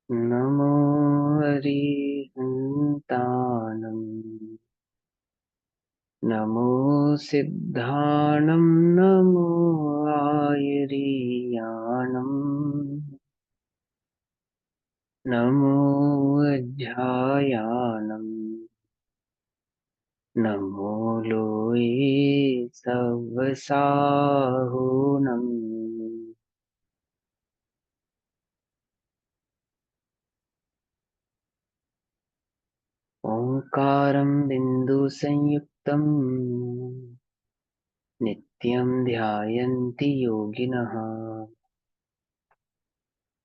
नमो हरिहन्तानं नमो सिद्धाणं नमो आयर्याणं नमो अध्यायानं नमो लोये सवसाहुनं ओंकारं बिन्दुसंयुक्तं नित्यं ध्यायन्ति योगिनः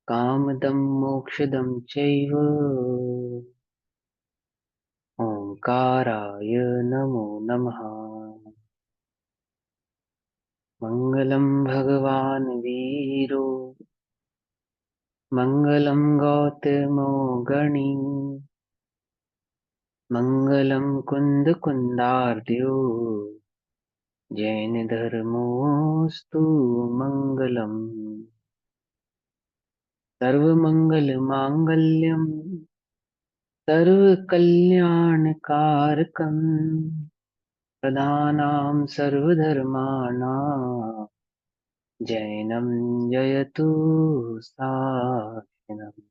कामदं मोक्षदं चैव ओंकाराय नमो नमः। मङ्गलं भगवान् वीरो मङ्गलं गौतमो गणी मङ्गलं कुन्दकुन्दार्द्यो जैनधर्मोऽस्तु मङ्गलम्। सर्वमङ्गलमाङ्गल्यं सर्वकल्याणकारकं प्रधानां सर्वधर्माणां जैनं जयतु साक्षिणम्।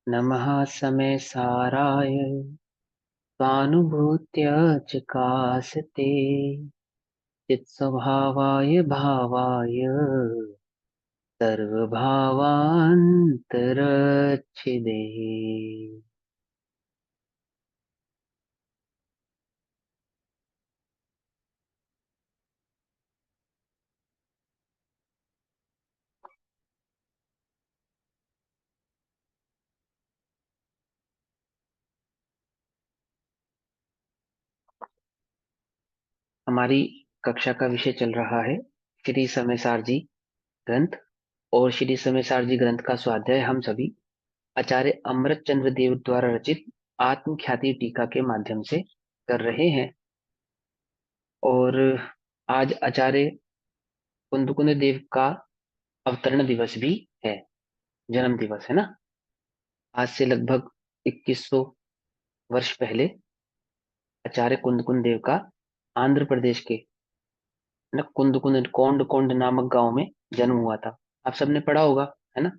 नमः समय साराय स्वानुभूत्य चकासते चित्स्वभावाय भावाय सर्वभावान्तरच्छिदे। हमारी कक्षा का विषय चल रहा है श्री समयसार जी ग्रंथ। और श्री समयसार जी ग्रंथ का स्वाध्याय हम सभी आचार्य अमृत चंद्र देव द्वारा रचित आत्मख्याति टीका के माध्यम से कर रहे हैं। और आज आचार्य कुंदकुंद देव का अवतरण दिवस भी है, जन्म दिवस है ना। आज से लगभग 2100 वर्ष पहले आचार्य कुंदकुंद देव का आंध्र प्रदेश के न कुंदकुंद कोंड कोंड नामक गांव में जन्म हुआ था। आप सबने पढ़ा होगा, है ना,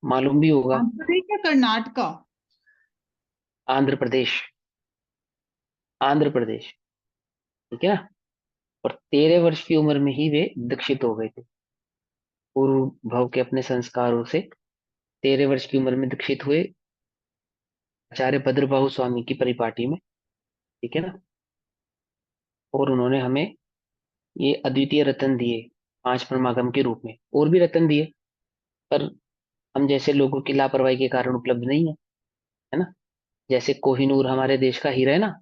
मालूम भी होगा। आंध्र प्रदेश या कर्नाटका? आंध्र प्रदेश, आंध्र प्रदेश, ठीक है ना। और 13 वर्ष की उम्र में ही वे दीक्षित हो गए थे, पूर्व भव के अपने संस्कारों से। 13 वर्ष की उम्र में दीक्षित हुए आचार्य भद्रबाहु स्वामी की परिपाटी में, ठीक है ना। और उन्होंने हमें ये अद्वितीय रत्न दिए 5 परमागम के रूप में। और भी रत्न दिए, पर हम जैसे लोगों की लापरवाही के कारण उपलब्ध नहीं है, है ना। जैसे कोहिनूर हमारे देश का हीरा है ना,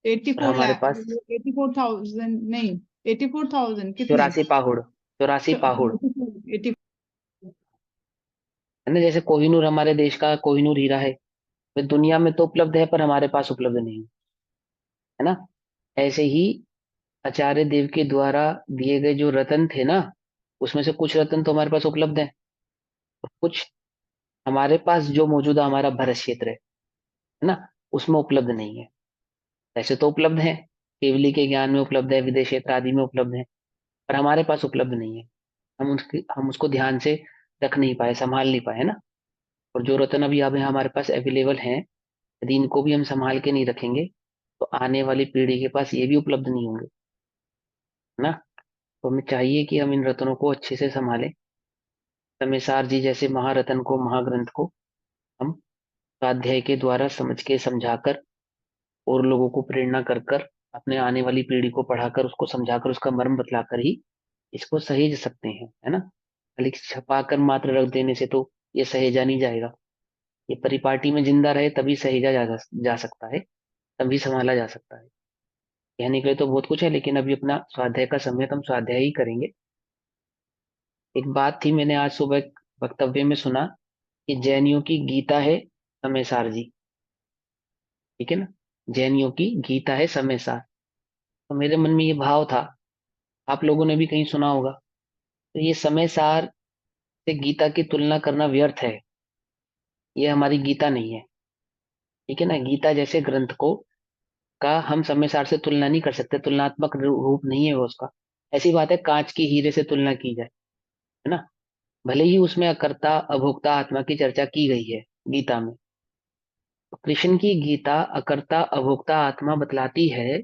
एट्टी और फोर हमारे लाख पास 84,000 नहीं, 84,000 कितने? 84 पहाड़, 84 पहाड़, 80। है ना। जैसे कोहिनूर हमारे देश का कोहिनूर हीरा है, वे दुनिया में तो उपलब्ध है पर हमारे पास उपलब्ध नहीं है, है ना। ऐसे ही आचार्य देव के द्वारा दिए गए जो रत्न थे ना, उसमें से कुछ रत्न तो हमारे पास उपलब्ध है, और कुछ हमारे पास जो मौजूदा हमारा भरत क्षेत्र है ना, उसमें उपलब्ध नहीं है। ऐसे तो उपलब्ध है, केवली के ज्ञान में उपलब्ध है, विदेश क्षेत्र आदि में उपलब्ध है, पर हमारे पास उपलब्ध नहीं है। हम उसको ध्यान से रख नहीं पाए, संभाल नहीं पाए, है ना। और जो रत्न अभी अब हमारे पास अवेलेबल हैं, यदि इनको भी हम संभाल के नहीं रखेंगे तो आने वाली पीढ़ी के पास ये भी उपलब्ध नहीं होंगे, है ना। तो हमें चाहिए कि हम इन रत्नों को अच्छे से संभालें। तमिसार जी जैसे महारत्न को, महाग्रंथ को हम स्वाध्याय के द्वारा समझ के समझाकर और लोगों को प्रेरणा कर कर अपने आने वाली पीढ़ी को पढ़ाकर उसको समझाकर उसका मर्म बतलाकर ही इसको सहेज सकते हैं, है ना। खाली छपा कर मात्र रख देने से तो ये सहेजा नहीं जाएगा। ये परिपाटी में जिंदा रहे तभी सहेजा जा सकता है, तभी संभाला जा सकता है। कहने के लिए तो बहुत कुछ है, लेकिन अभी अपना स्वाध्याय का समय है, तो हम स्वाध्याय ही करेंगे। एक बात थी, मैंने आज सुबह एक वक्तव्य में सुना कि जैनियों की गीता है समयसार जी, ठीक है ना। जैनियों की गीता है समयसार। तो मेरे मन में ये भाव था, आप लोगों ने भी कहीं सुना होगा तो ये समय सार से गीता की तुलना करना व्यर्थ है। ये हमारी गीता नहीं है। ठीक है ना, गीता जैसे ग्रंथ को का हम समय सार से तुलना नहीं कर सकते, तुलनात्मक रूप नहीं है वो उसका। ऐसी बात है कांच की हीरे से तुलना की जाए, है ना, भले ही उसमें अकर्ता अभोक्ता आत्मा की चर्चा की गई है गीता में। तो कृष्ण की गीता अकर्ता अभोक्ता आत्मा बतलाती है,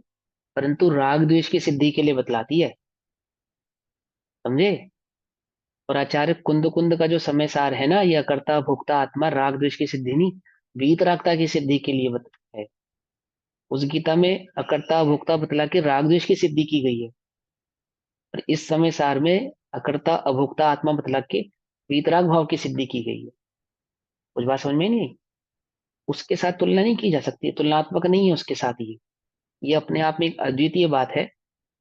परंतु राग द्वेष की सिद्धि के लिए बतलाती है, समझे। और आचार्य कुंद कुंद का जो समय सार है ना, ये अकर्ता अभोक्ता आत्मा राग द्वेष की सिद्धि नहीं, वीतरागता की सिद्धि के लिए है। उस गीता में अकर्ता अभोक्ता बतला के राग द्वेष की सिद्धि की गई है, और इस समय सार में अकर्ता अभोक्ता आत्मा बतला के वीतराग भाव की सिद्धि की गई है। कुछ बात समझ में नहीं आई? उसके साथ तुलना नहीं की जा सकती, तुलनात्मक नहीं है उसके साथ ये अपने आप में एक अद्वितीय बात है,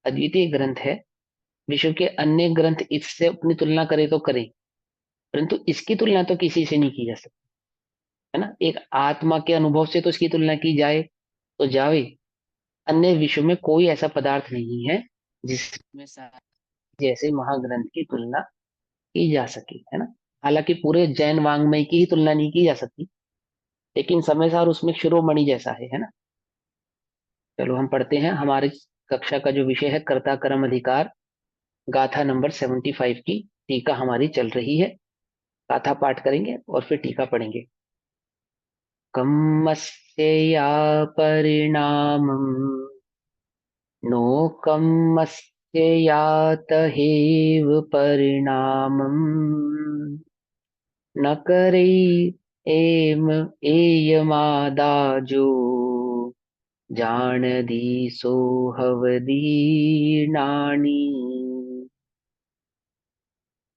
अद्वितीय ग्रंथ है। विश्व के अन्य ग्रंथ इससे अपनी तुलना करे तो करें, परंतु इसकी तुलना तो किसी से नहीं की जा सकती, है ना। एक आत्मा के अनुभव से तो इसकी तुलना की जाए तो जावे। अन्य विश्व में कोई ऐसा पदार्थ नहीं है जिसमें जैसे महाग्रंथ की तुलना की जा सके, है ना। हालांकि पूरे जैन वांग्मय की ही तुलना नहीं की जा सकती, लेकिन समय सार उसमें शिरोमणि जैसा है ना। चलो हम पढ़ते हैं, हमारी कक्षा का जो विषय है कर्ता कर्म अधिकार, गाथा नंबर 75 की टीका हमारी चल रही है। गाथा पाठ करेंगे और फिर टीका पढ़ेंगे। कम्मस्य या परिणामम् नो कम्मस्य यात हेव परिणामम् न करे एम एयमादाजो जान दीसो हवदीनानि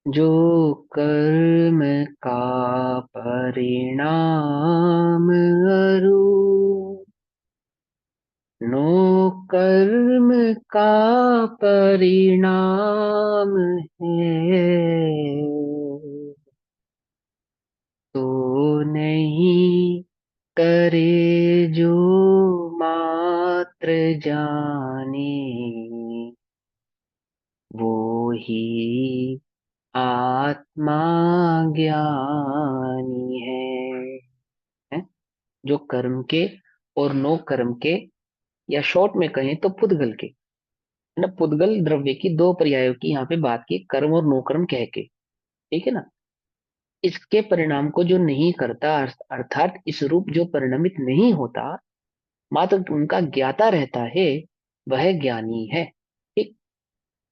जो कर्म का परिणाम अरु नो कर्म का परिणाम है तो नहीं करे जो मात्र जाने वो ही आत्मा ज्ञानी है? जो कर्म के और नो कर्म के, या शॉर्ट में कहें तो पुद्गल के, है ना, पुद्गल द्रव्य की दो पर्यायों की यहाँ पे बात की, कर्म और नो कर्म कह के, ठीक है ना। इसके परिणाम को जो नहीं करता, अर्थात इस रूप जो परिणमित नहीं होता, मात्र उनका ज्ञाता रहता है, वह ज्ञानी है। ठीक।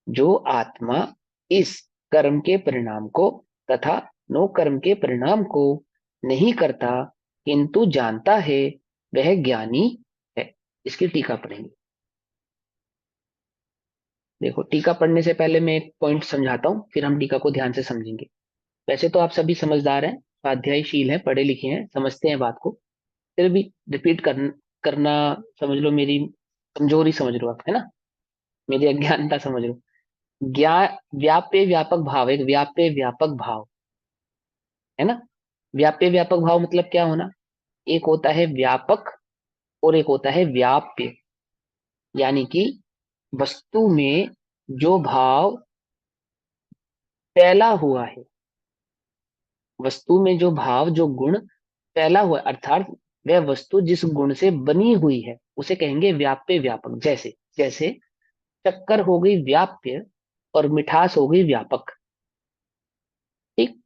जो आत्मा इस कर्म के परिणाम को तथा नो कर्म के परिणाम को नहीं करता किंतु जानता है, वह ज्ञानी है। इसकी टीका पढ़ेंगे। देखो, टीका पढ़ने से पहले मैं एक पॉइंट समझाता हूँ, फिर हम टीका को ध्यान से समझेंगे। वैसे तो आप सभी समझदार हैं, स्वाध्यायशील हैं, पढ़े लिखे हैं, समझते हैं बात को, फिर भी रिपीट करना समझ लो मेरी कमजोरी, समझ लो आप, है ना, मेरी अज्ञानता समझ लो। ज्ञान व्याप्य व्यापक भाव, एक व्याप्य व्यापक भाव, है ना। व्याप्य व्यापक भाव मतलब क्या होना, एक होता है व्यापक और एक होता है व्याप्य। यानी कि वस्तु में जो भाव फैला हुआ है, वस्तु में जो भाव जो गुण फैला हुआ है, अर्थात वह वस्तु जिस गुण से बनी हुई है, उसे कहेंगे व्याप्य व्यापक। जैसे जैसे शक्कर हो गई व्याप्य और मिठास हो गई व्यापक। ठीक।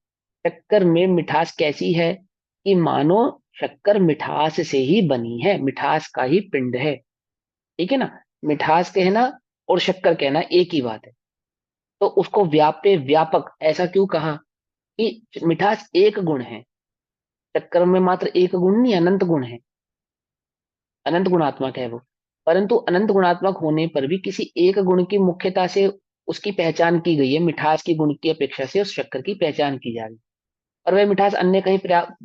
शक्कर में मिठास कैसी है, कि मानो शक्कर मिठास से ही बनी है, मिठास का ही पिंड है। ठीक है ना। मिठास कहना और शक्कर कहना एक ही बात है, तो उसको व्याप्य व्यापक ऐसा क्यों कहा, कि मिठास एक गुण है, शक्कर में मात्र एक गुण नहीं, अनंत गुण है, अनंत गुणात्मक है वो। परंतु अनंत गुणात्मक होने पर भी किसी एक गुण की मुख्यता से उसकी पहचान की गई है, मिठास की गुण की अपेक्षा से उस शक्कर की पहचान की जा रही है। और वह मिठास अन्य कहीं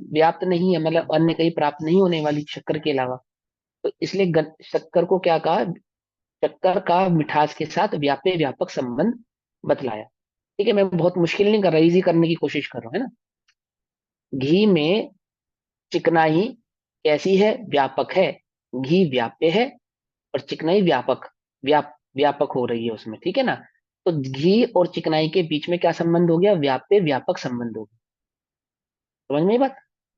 व्याप्त नहीं है, मतलब अन्य कहीं प्राप्त नहीं होने वाली शक्कर के अलावा। तो इसलिए शक्कर को क्या कहा, शक्कर का मिठास के साथ व्याप्य व्यापक संबंध बतलाया। ठीक है, मैं बहुत मुश्किल नहीं कर रहा, इजी करने की कोशिश कर रहा हूँ, है ना। घी में चिकनाई कैसी है, व्यापक है। घी व्याप्य है और चिकनाई व्यापक, व्यापक हो रही है उसमें, ठीक है ना। तो घी और चिकनाई के बीच में क्या संबंध हो गया? व्याप्य व्यापक संबंध हो गया। समझ में ये बात?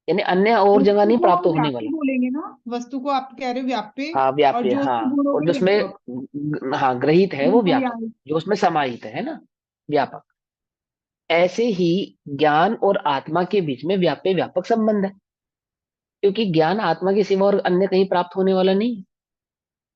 यानी अन्य और जगह वस्तु नहीं को प्राप्त हम होने व्याप्य वाला। बोलेंगे ना, वस्तु को आप कह रहे हो व्याप्य, हाँ और व्याप्य, जो हाँ। उसके गुण हो और जो गए उसमें व्यापक। हाँ ग्रहित है जो वो व्यापक, पर्याय। जो उसमें समाहित है ना, व्यापक। ऐसे ही ज्ञान और आत्मा के बीच में व्याप्य व्यापक संबंध है, क्योंकि ज्ञान आत्मा के सिवा और अन्य कहीं प्राप्त होने वाला नहीं है।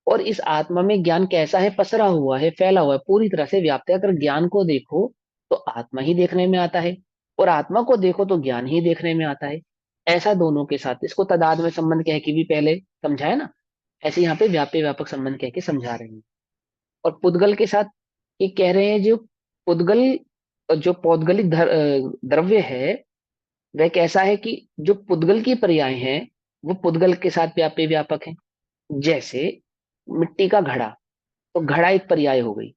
और इस आत्मा में ज्ञान कैसा है? पसरा हुआ है, फैला हुआ है, पूरी तरह से व्याप्त है। अगर ज्ञान को देखो तो आत्मा ही देखने में आता है, और आत्मा को देखो तो ज्ञान ही देखने में आता है। ऐसा दोनों के साथ, इसको तदाद में संबंध कह के भी पहले समझा है ना, ऐसे यहाँ पे व्याप्य व्यापक संबंध कह के समझा रहे हैं। और पुद्गल के साथ ये कह रहे हैं, जो पुद्गल, जो पौद्गलिक द्रव्य है, वह कैसा है कि जो पुद्गल की पर्याय हैं वो पुद्गल के साथ व्याप्य व्यापक है। जैसे मिट्टी का घड़ा, तो घड़ा एक पर्याय हो गई,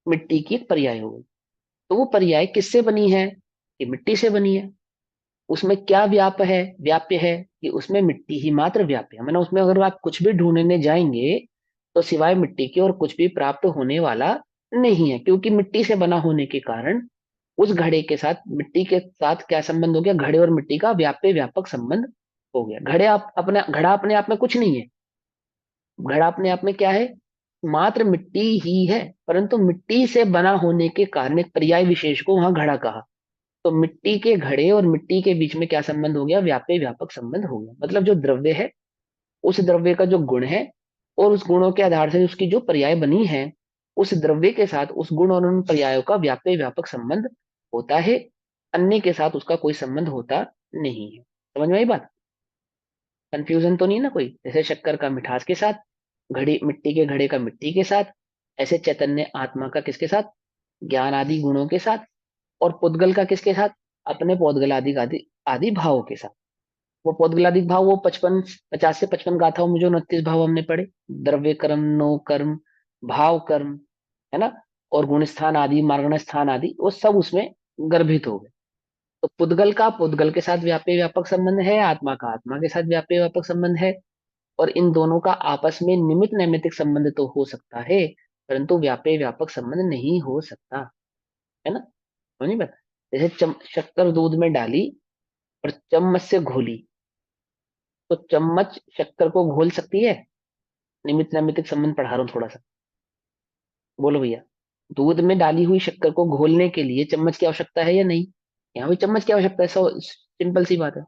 मिट्टी की एक पर्याय हो गई। तो वो पर्याय किससे बनी है? कि मिट्टी से बनी है। उसमें क्या व्याप्य है कि उसमें मिट्टी ही मात्र व्याप्य है। मतलब उसमें अगर आप कुछ भी ढूंढने जाएंगे तो सिवाय मिट्टी के और कुछ भी प्राप्त होने वाला नहीं है, क्योंकि मिट्टी से बना होने के कारण उस घड़े के साथ, मिट्टी के साथ क्या संबंध हो गया? घड़े और मिट्टी का व्याप्य व्यापक संबंध हो गया। घड़ा अपने आप में कुछ नहीं है। घड़ा अपने आप में क्या है? मात्र मिट्टी ही है, परंतु मिट्टी से बना होने के कारण एक पर्याय विशेष को वहां घड़ा कहा। तो मिट्टी के घड़े और मिट्टी के बीच में क्या संबंध हो गया? व्याप्य व्यापक संबंध हो गया। मतलब जो द्रव्य है, उस द्रव्य का जो गुण है, और उस गुणों के आधार से उसकी जो पर्याय बनी है, उस द्रव्य के साथ उस गुण और उन पर्यायों का व्याप्य व्यापक संबंध होता है। अन्य के साथ उसका कोई संबंध होता नहीं है। समझ में आई बात? कंफ्यूजन तो नहीं ना कोई? जैसे शक्कर का मिठास के साथ, घड़ी मिट्टी के घड़े का मिट्टी के साथ, ऐसे चैतन्य आत्मा का किसके साथ? ज्ञान आदि गुणों के साथ। और पुद्गल का किसके साथ? अपने पौद्गल आदि आदि आदि भावों के साथ। वो पौद्गलादिक भाव, वो 50 से 55 गाथाओं में जो 29 भाव हमने पढ़े, द्रव्य कर्म, नो कर्म, भाव कर्म, है ना, और गुण स्थान आदि, मार्गण स्थान आदि, वो सब उसमें गर्भित हो गए। तो पुद्गल का पुद्गल के साथ व्याप्य व्यापक संबंध है, आत्मा का आत्मा के साथ व्याप्य व्यापक संबंध है। और इन दोनों का आपस में निमित्त नैमित्तिक संबंध तो हो सकता है, परंतु व्याप्य व्यापक संबंध नहीं हो सकता, है ना? समझ नहीं पता? जैसे शक्कर दूध में डाली और चम्मच से घोली, तो चम्मच शक्कर को घोल सकती है? निमित्त नैमित्तिक संबंध पढ़ा रहा हूं थोड़ा सा, बोलो भैया। दूध में डाली हुई शक्कर को घोलने के लिए चम्मच की आवश्यकता है या नहीं? यहाँ भी चम्मच की आवश्यकता है, सो सिंपल सी बात है।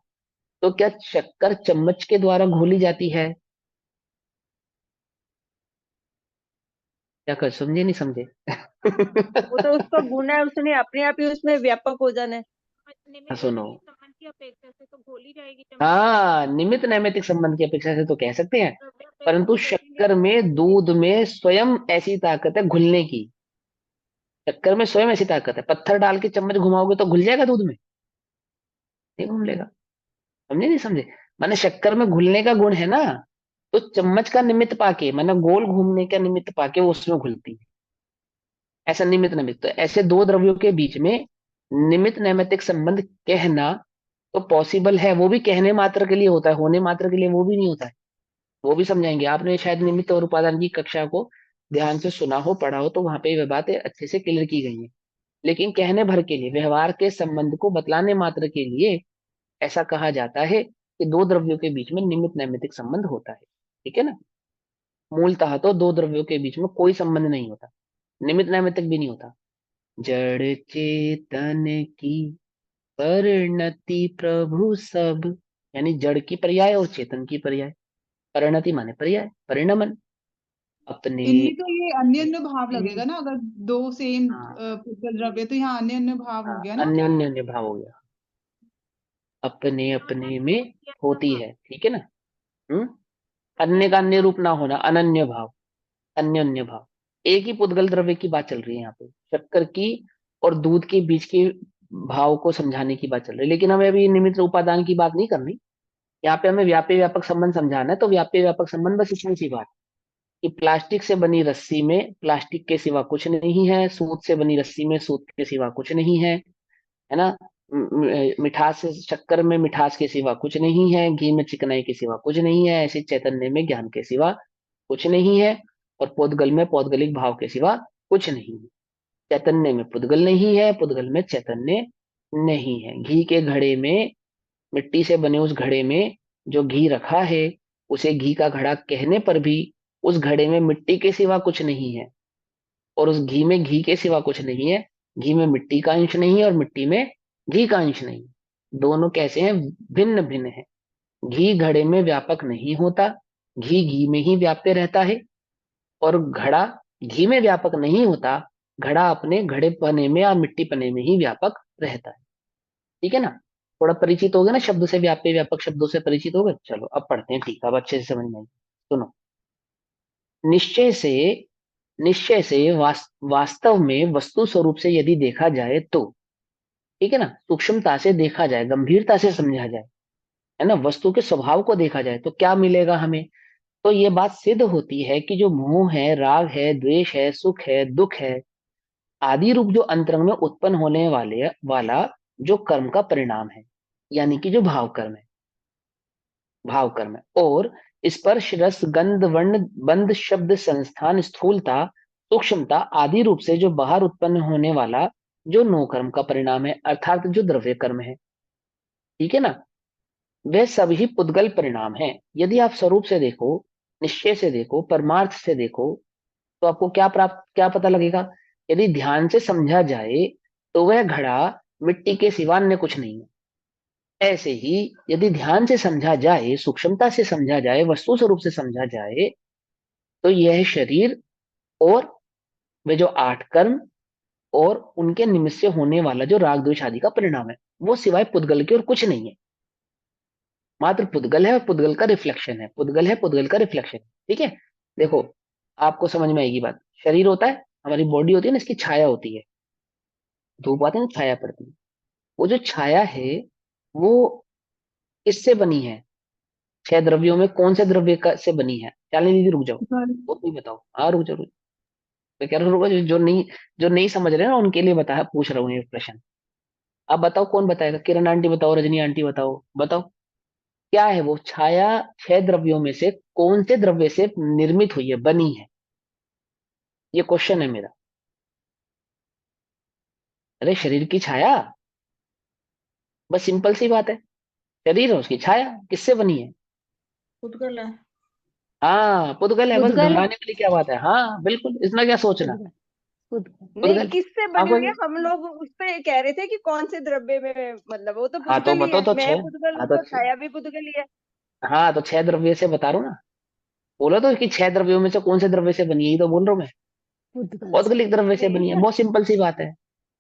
तो क्या शक्कर चम्मच के द्वारा घोली जाती है? क्या कर, समझे नहीं समझे? वो तो उसका गुण है, उसने अपने आप ही उसमें व्यापक हो जाना है। हाँ, सुनो। नैमित्तिक संबंध की अपेक्षा से तो घोली जाएगी चम्मच से। हाँ, निमित्त नैमित्तिक संबंध की अपेक्षा से तो कह सकते हैं, द्रव्य अपेक्षा परंतु तो देखेंगे शक्कर नहीं ना में, घोलने दूध की। में स्वयं ऐसी ताकत है घुलने की। शक्कर में स्वयं ऐसी ताकत है, पत्थर डाल के चम्मच घुमाओगे तो घुल जाएगा दूध में? नहीं घुलेगा। समझे नहीं समझे? माने शक्कर में घुलने का गुण है ना, तो चम्मच का निमित्त पाके, माने गोल घूमने का निमित्त पाके वो उसमें घुलती है। ऐसा निमित्त नैमित्त, तो ऐसे दो द्रव्यों के बीच में निमित्त नैमित्तिक संबंध कहना तो पॉसिबल है, वो भी कहने मात्र के लिए होता है, होने मात्र के लिए वो भी नहीं होता है। वो भी समझाएंगे। आपने शायद निमित्त और उपादान की कक्षा को ध्यान से सुना हो, पढ़ा हो, तो वहां पे ये बातें अच्छे से क्लियर की गई हैं। लेकिन कहने भर के लिए, व्यवहार के संबंध को बतलाने मात्र के लिए ऐसा कहा जाता है कि दो द्रव्यों के बीच में निमित्त नैमित्तिक संबंध होता है। ठीक है ना? मूलतः तो दो द्रव्यों के बीच में कोई संबंध नहीं होता, निमित्त नैमित्तिक भी नहीं होता। जड़ चेतन की परिणति प्रभु सब, यानी जड़ की पर्याय और चेतन की पर्याय। परिणति माने पर्याय, परिणमन अपने। इनमें तो ये अन्य अन्य भाव लगेगा ना, अगर दो सेम हाँ, द्रव्य, तो यहाँ अन्य अन्य भाव हो हाँ, गया ना। अन्य अन्य अन्य भाव हो गया, अपने यहाँ अपने अन्य में अन्य होती भाव, है। ठीक है ना? हम्म। अन्य अन्य का अन्य अन्य रूप ना होना, अनन्य भाव, अन्य अन्य भाव। एक ही पुद्गल द्रव्य की बात चल रही है यहाँ पे, शक्कर की और दूध के बीच के भाव को समझाने की बात चल रही है। लेकिन हमें अभी निमित्त उपादान की बात नहीं करनी, यहाँ पे हमें व्याप्य व्यापक संबंध समझाना है। तो व्याप्य व्यापक संबंध बस इतनी सी बात कि प्लास्टिक से बनी रस्सी में प्लास्टिक के सिवा कुछ नहीं है, सूत से बनी रस्सी में सूत के सिवा कुछ नहीं है ना? मिठास से, शक्कर में मिठास के सिवा कुछ नहीं है, घी में चिकनाई के सिवा कुछ नहीं है, ऐसे चैतन्य में ज्ञान के सिवा कुछ नहीं है, और पौद्गल में पौद्गलिक भाव के सिवा कुछ नहीं है। चैतन्य में पुद्गल नहीं है, पुद्गल में चैतन्य नहीं है। घी के घड़े में, मिट्टी से बने उस घड़े में जो घी रखा है, उसे घी का घड़ा कहने पर भी उस घड़े में मिट्टी के सिवा कुछ नहीं है, और उस घी में घी के सिवा कुछ नहीं है। घी में मिट्टी का अंश नहीं है और मिट्टी में घी का अंश नहीं। दोनों कैसे हैं? भिन्न भिन्न है। घी घड़े में व्यापक नहीं होता, घी घी में ही व्याप्य रहता है, और घड़ा घी में व्यापक नहीं होता, घड़ा अपने घड़े पने में या मिट्टी पने में ही व्यापक रहता है। ठीक है ना? थोड़ा परिचित हो गए ना शब्द से, व्याप्य व्यापक शब्दों से परिचित हो गए। चलो अब पढ़ते हैं, ठीक है, अब अच्छे से समझ में आएगी। सुनो, निश्चय से, निश्चय से वास्तव में वस्तु स्वरूप से यदि देखा जाए तो, ठीक है ना, सूक्ष्मता से देखा जाए, गंभीरता से समझा जाए, है ना, वस्तु के स्वभाव को देखा जाए, तो क्या मिलेगा हमें? तो ये बात सिद्ध होती है कि जो मोह है, राग है, द्वेष है, सुख है, दुख है, आदि रूप जो अंतरंग में उत्पन्न होने वाला जो कर्म का परिणाम है, यानी कि जो भाव कर्म है, भाव कर्म है, और स्पर्श रस गंध वर्ण बंध शब्द संस्थान स्थूलता सूक्ष्मता आदि रूप से जो बाहर उत्पन्न होने वाला जो नो कर्म का परिणाम है, अर्थात जो द्रव्य कर्म है, ठीक है ना, वह सभी पुद्गल परिणाम है। यदि आप स्वरूप से देखो, निश्चय से देखो, परमार्थ से देखो, तो आपको क्या पता लगेगा? यदि ध्यान से समझा जाए तो वह घड़ा मिट्टी के सिवा अन्य कुछ नहीं है। ऐसे ही यदि ध्यान से समझा जाए, सूक्ष्मता से समझा जाए, वस्तु स्वरूप से समझा जाए, तो यह शरीर और वे जो 8 कर्म और उनके निमित्त से होने वाला जो राग द्वेष आदि का परिणाम है, वो सिवाय पुद्गल के और कुछ नहीं है। मात्र पुद्गल है और पुद्गल का रिफ्लेक्शन है, पुद्गल है, पुद्गल का रिफ्लेक्शन है। ठीक है? देखो, आपको समझ में आएगी बात। शरीर होता है, हमारी बॉडी होती है ना, इसकी छाया होती है, धूप आती है ना, छाया पड़ती है। वो जो छाया है, वो किससे बनी है? 6 द्रव्यों में कौन से द्रव्य से बनी है? चालीस दीदी रुक जाओ, वो तुम बताओ। हाँ रुक जाओ, रुक जाओ। मैं कह रहा हूँ रुको, जो नहीं समझ रहे ना उनके लिए बता पूछ रहा हूँ ये प्रश्न। अब बताओ, कौन बताएगा? किरण आंटी बताओ, रजनी आंटी बताओ, बताओ क्या है वो छाया? 6 द्रव्यों में से कौन से द्रव्य से निर्मित हुई है, बनी है? ये क्वेश्चन है मेरा। अरे शरीर की छाया, बस सिंपल सी बात है। शरीर है, उसकी छाया किससे बनी है? पुद्गल है। हाँ पुद्गल है, बस पुद्गल घबराने वाली क्या बात है? हाँ बिल्कुल, इसमें क्या सोचना। पुद्गल पुद्गल नहीं, पुद्गल। किससे बनी आपको हुई है? हम लोग उस पे कह रहे थे कि कौन से द्रव्य में, मतलब वो तो हाँ तो पुद्गल ही बताओ है। तो मैं 6। पुद्गल हाँ हूँ तो तो छाया भी पुद्गल ही है। हाँ तो 6 द्रव्य से बता रहा हूँ ना। बोलो तो कि 6 द्रव्यों में से कौन से द्रव्य से बनी है, ये तो बोल रहा हूँ मैं। पुद्गल से। पौद्गलिक द्रव्य से बनी है, नहीं, बहुत सिंपल सी बात है।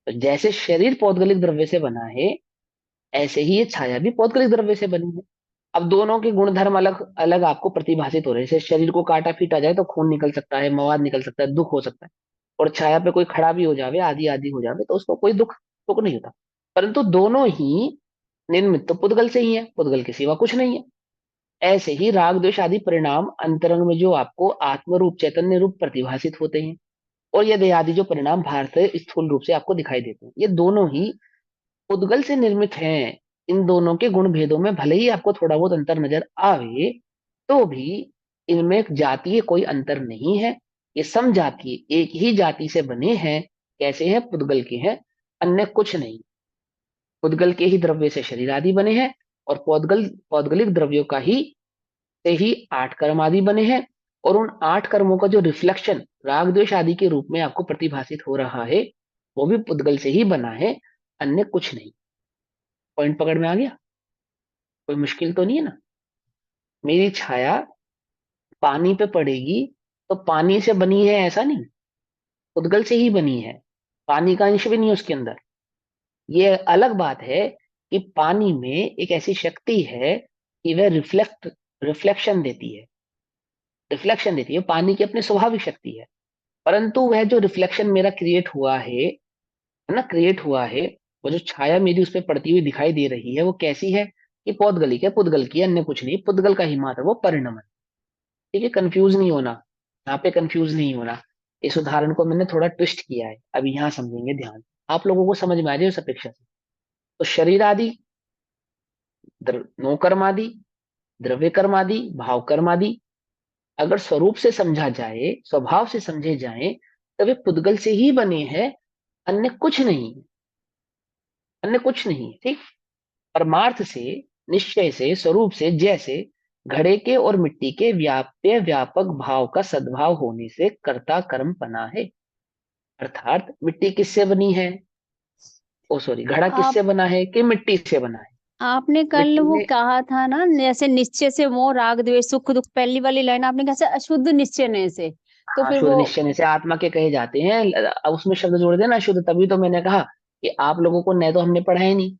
तो जैसे शरीर पौद्गलिक द्रव्य से बना है, ऐसे ही ये छाया भी पौद्गलिक द्रव्य से बनी है। अब दोनों के गुण धर्म अलग अलग आपको प्रतिभाषित हो रहे हैं। जैसे शरीर को काटा पीटा जाए तो खून निकल सकता है, मवाद निकल सकता है, दुख हो सकता है, और छाया पे कोई खड़ा भी हो जावे, आदि आदि हो जावे, तो उसको कोई दुख सुख नहीं होता। परंतु दोनों ही निर्मित तो पुद्गल से ही है, पुद्गल के सिवा कुछ नहीं है। ऐसे ही राग द्वेष आदि परिणाम अंतरंग में जो आपको आत्म रूप चैतन्य रूप प्रतिभाषित होते हैं, और ये देह आदि जो परिणाम भारत स्थूल रूप से आपको दिखाई देते हैं, ये दोनों ही पुद्गल से निर्मित हैं। इन दोनों के गुण भेदों में भले ही आपको थोड़ा बहुत अंतर नजर आवे, तो भी इनमें जातीय कोई अंतर नहीं है। ये समजातीय एक ही जाति से बने हैं। कैसे हैं? पुद्गल के हैं, अन्य कुछ नहीं। पुद्गल के ही द्रव्य से शरीर आदि बने हैं, और पौद्गलिक द्रव्यों का ही से ही 8 कर्म आदि बने हैं। और उन 8 कर्मों का जो रिफ्लेक्शन राग द्वेष आदि के रूप में आपको प्रतिभाषित हो रहा है, वो भी पुद्गल से ही बना है, अन्य कुछ नहीं। पॉइंट पकड़ में आ गया? कोई मुश्किल तो नहीं है ना? मेरी छाया पानी पे पड़ेगी तो पानी से बनी है ऐसा नहीं, पुद्गल से ही बनी है। पानी का अंश भी नहीं है उसके अंदर। ये अलग बात है कि पानी में एक ऐसी शक्ति है कि वह रिफ्लेक्शन देती है, रिफ्लेक्शन देती है, पानी की अपनी स्वाभाविक शक्ति है। परंतु वह जो रिफ्लेक्शन मेरा क्रिएट हुआ है ना, क्रिएट हुआ है, वो जो छाया मेरी उस पर पड़ती हुई दिखाई दे रही है, वो कैसी है? कि पौद्गलिक है, पुद्गल की है, अन्य कुछ नहीं। पुद्गल का ही मात्र वो परिणाम है। ठीक है? कंफ्यूज नहीं होना, यहाँ पे कंफ्यूज नहीं होना। इस उदाहरण को मैंने थोड़ा ट्विस्ट किया है, अभी यहाँ समझेंगे ध्यान से। आप लोगों को समझ में आ जाए उस अपेक्षा से। तो शरीर आदि, नो कर्म आदि, द्रव्य कर्म आदि, भाव कर्म आदि अगर स्वरूप से समझा जाए, स्वभाव से समझे जाए, तो वे पुद्गल से ही बने हैं, अन्य कुछ नहीं है, अन्य कुछ नहीं है, ठीक। परमार्थ से, निश्चय से, स्वरूप से, जैसे घड़े के और मिट्टी के व्याप्य व्यापक भाव का सद्भाव होने से कर्ता कर्म बना है। अर्थात मिट्टी किससे बनी है, ओ सॉरी, घड़ा आप किससे बना है कि मिट्टी से बना है। आपने कल मिट्टी वो ने, कहा था ना, जैसे निश्चय से मोह राग द्वेष सुख दुख, पहली वाली लाइन आपने कहा से अशुद्ध निश्चय ने से, तो हाँ, फिर शुद्ध वो निश्चय से आत्मा के कहे जाते हैं। अब उसमें शब्द जोड़ देना शुद्ध, तभी तो मैंने कहा कि आप लोगों को न तो हमने पढ़ा ही नहीं,